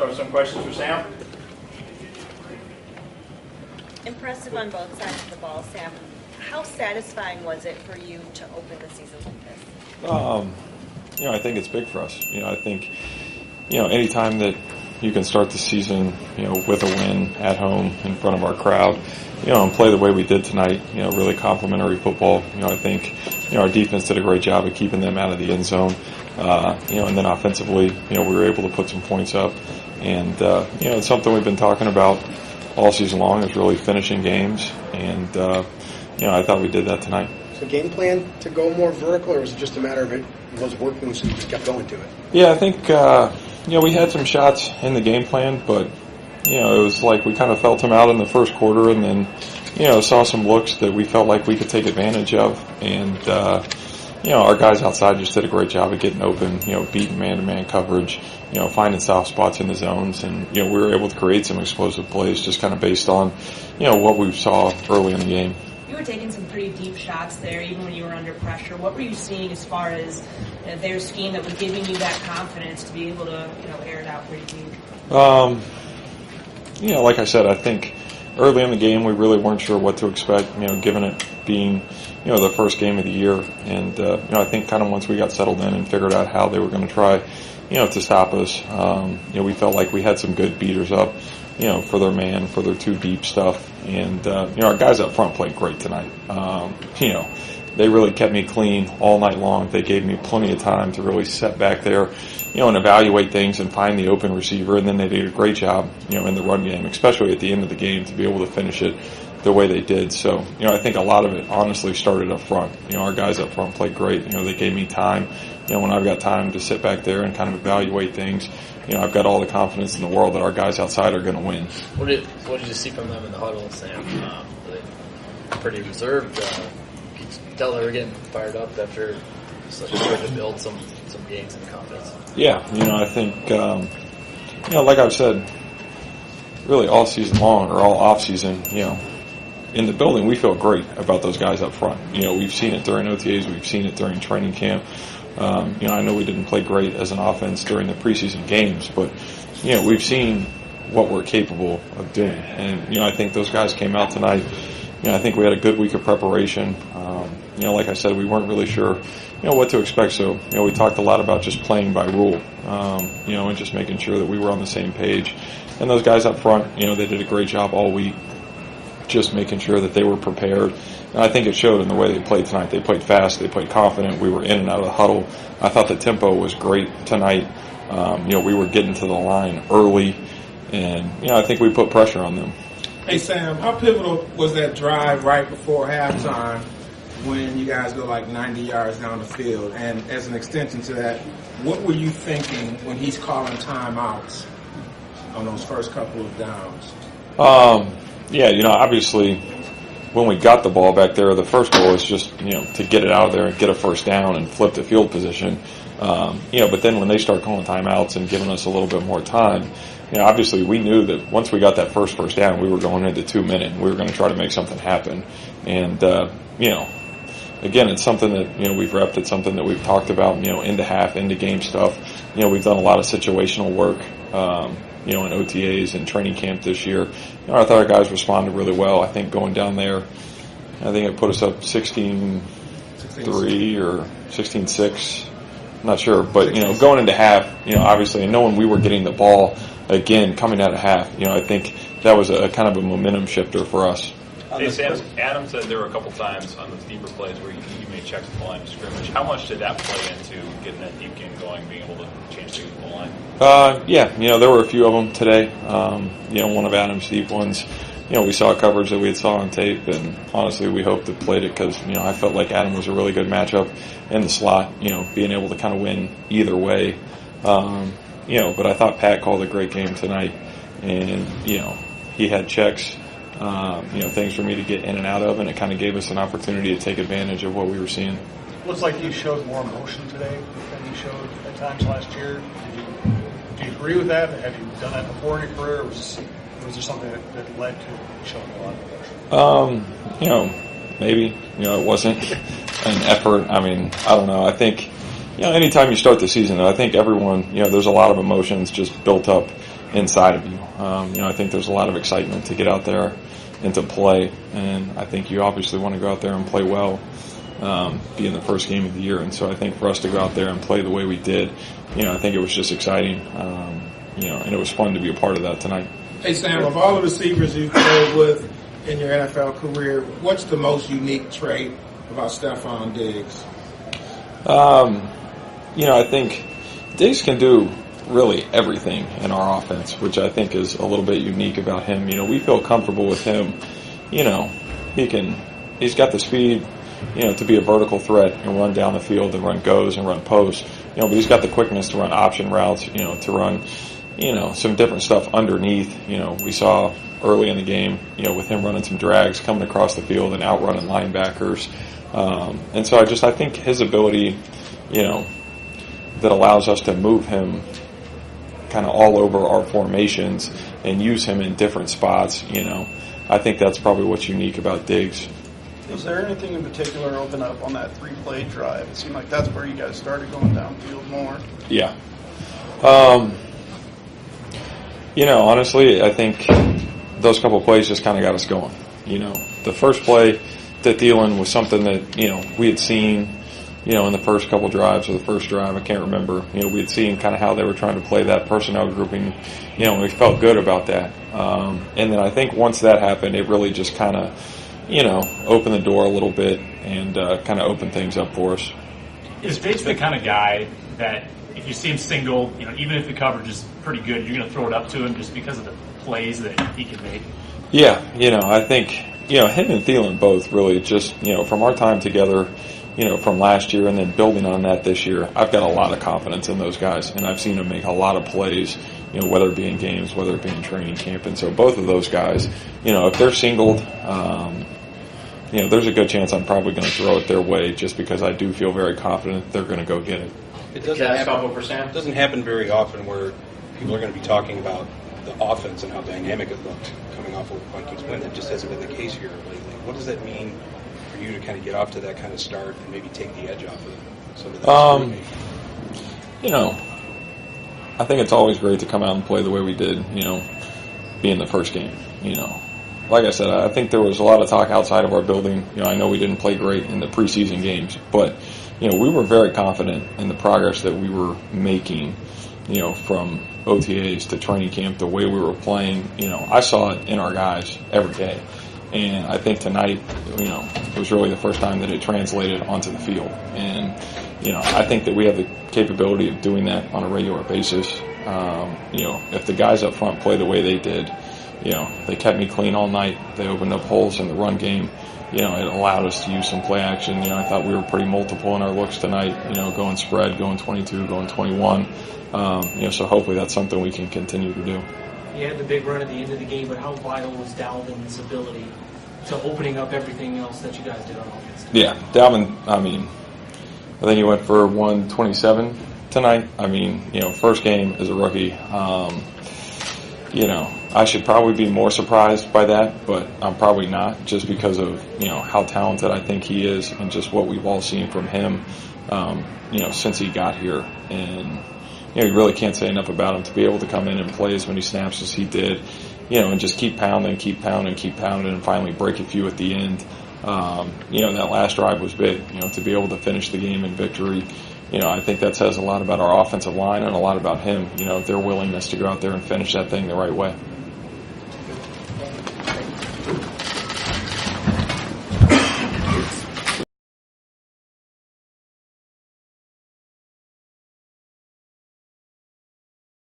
start with some questions for Sam. Impressive on both sides of the ball, Sam. How satisfying was it for you to open the season like this? I think it's big for us. I think, anytime that you can start the season, with a win at home in front of our crowd, and play the way we did tonight, really complimentary football. I think, our defense did a great job of keeping them out of the end zone. And then offensively, we were able to put some points up. And, it's something we've been talking about all season long is really finishing games. And, I thought we did that tonight. So game plan to go more vertical, or was it just a matter of it was working so you just kept going to it? Yeah, I think, we had some shots in the game plan, but, it was like we kind of felt them out in the first quarter and then, saw some looks that we felt like we could take advantage of. And, our guys outside just did a great job of getting open, beating man-to-man coverage, finding soft spots in the zones. And, we were able to create some explosive plays just kind of based on, what we saw early in the game. You were taking some pretty deep shots there, even when you were under pressure. What were you seeing as far as their scheme that was giving you that confidence to be able to, air it out pretty deep? Like I said, I think early in the game we really weren't sure what to expect, given it being, the first game of the year. And, I think kind of once we got settled in and figured out how they were going to try, to stop us, we felt like we had some good beaters up, for their man, for their two deep stuff. And, our guys up front played great tonight. They really kept me clean all night long. They gave me plenty of time to really sit back there, and evaluate things and find the open receiver. And then they did a great job, in the run game, especially at the end of the game, to be able to finish it the way they did. So, I think a lot of it honestly started up front. Our guys up front played great. They gave me time. When I've got time to sit back there and kind of evaluate things, I've got all the confidence in the world that our guys outside are going to win. What did you see from them in the huddle, Sam? Were they pretty reserved? You could tell they were getting fired up after starting to build some gains and confidence. Yeah, I think, like I've said, really all season long or all off season, in the building we feel great about those guys up front. We've seen it during OTAs, we've seen it during training camp. I know we didn't play great as an offense during the preseason games, but, we've seen what we're capable of doing. And, I think those guys came out tonight. I think we had a good week of preparation. Like I said, we weren't really sure, what to expect. So, we talked a lot about just playing by rule, and just making sure that we were on the same page. And those guys up front, they did a great job all week, just making sure that they were prepared. And I think it showed in the way they played tonight. They played fast. They played confident. We were in and out of the huddle. I thought the tempo was great tonight. We were getting to the line early. And, I think we put pressure on them. Hey, Sam, how pivotal was that drive right before halftime when you guys go like 90 yards down the field? And as an extension to that, what were you thinking when he's calling timeouts on those first couple of downs? Obviously when we got the ball back there, the first goal is just, to get it out of there and get a first down and flip the field position. But then when they start calling timeouts and giving us a little bit more time, obviously we knew that once we got that first down, we were going into 2 minutes. We were going to try to make something happen. And, again, it's something that, we've repped. It's something that we've talked about, into half, into game stuff. We've done a lot of situational work, in OTAs and training camp this year. I thought our guys responded really well. I think going down there, I think it put us up 16-3 or 16-6. I'm not sure. But, going into half, obviously, and knowing we were getting the ball again coming out of half, I think that was a kind of a momentum shifter for us. Hey, Sam, Adam said there were a couple times on those deeper plays where you made checks at the line of scrimmage. How much did that play into getting that deep game going, being able to change things at the line? There were a few of them today. One of Adam's deep ones. We saw coverage that we had saw on tape, and honestly, we hoped to played it because, I felt like Adam was a really good matchup in the slot, being able to kind of win either way. But I thought Pat called a great game tonight, and, he had checks. Things for me to get in and out of, and it kind of gave us an opportunity to take advantage of what we were seeing. Looks like you showed more emotion today than you showed at times last year. Do you agree with that? Have you done that before in your career, or was there something that led to showing a lot of emotion? Maybe. It wasn't an effort. I don't know. I think, anytime you start the season, I think everyone, there's a lot of emotions just built up, inside of you. I think there's a lot of excitement to get out there and to play, and I think you obviously want to go out there and play well, being the first game of the year. And so I think for us to go out there and play the way we did, I think it was just exciting, and it was fun to be a part of that tonight. Hey, Sam, of all the receivers you've played with in your NFL career, what's the most unique trait about Stephon Diggs? I think Diggs can do really everything in our offense, which I think is a little bit unique about him. We feel comfortable with him. He's got the speed, to be a vertical threat and run down the field and run goes and run posts. But he's got the quickness to run option routes, to run, some different stuff underneath. We saw early in the game, with him running some drags, coming across the field and outrunning linebackers. And so I think his ability, that allows us to move him kind of all over our formations and use him in different spots, I think that's probably what's unique about Diggs. Was there anything in particular open up on that 3-play drive? It seemed like that's where you guys started going downfield more. Yeah. Honestly, I think those couple of plays just kind of got us going. The first play to Thielen was something that, we had seen, in the first couple drives or the first drive, I can't remember. We had seen kind of how they were trying to play that personnel grouping, and we felt good about that. And then I think once that happened, it really just kind of, opened the door a little bit and kind of opened things up for us. Is Diggs the kind of guy that if you see him single, even if the coverage is pretty good, you're going to throw it up to him just because of the plays that he can make? Yeah, I think, him and Thielen both really just, from our time together, from last year and then building on that this year, I've got a lot of confidence in those guys, and I've seen them make a lot of plays, whether it be in games, whether it be in training camp. And so both of those guys, if they're singled, there's a good chance I'm probably going to throw it their way just because I do feel very confident they're going to go get it. It doesn't happen very often where people are going to be talking about the offense and how dynamic it looked coming off of a Vikings win. That just hasn't been the case here lately. What does that mean for you to kind of get off to that kind of start and maybe take the edge off of some of the I think it's always great to come out and play the way we did, being the first game. Like I said, I think there was a lot of talk outside of our building. I know we didn't play great in the preseason games, but we were very confident in the progress that we were making, from OTAs to training camp, the way we were playing. I saw it in our guys every day. And I think tonight, it was really the first time that it translated onto the field. And, I think that we have the capability of doing that on a regular basis. If the guys up front play the way they did, they kept me clean all night. They opened up holes in the run game. It allowed us to use some play action. I thought we were pretty multiple in our looks tonight, going spread, going 22, going 21. So hopefully that's something we can continue to do. You had the big run at the end of the game, but how vital was Dalvin's ability to opening up everything else that you guys did on offense? Yeah, Dalvin, I think he went for 127 tonight. First game as a rookie. I should probably be more surprised by that, but I'm probably not, just because of, how talented I think he is and just what we've all seen from him, since he got here. And, you really can't say enough about him to be able to come in and play as many snaps as he did, and just keep pounding, and finally break a few at the end. That last drive was big, to be able to finish the game in victory. I think that says a lot about our offensive line and a lot about him, their willingness to go out there and finish that thing the right way.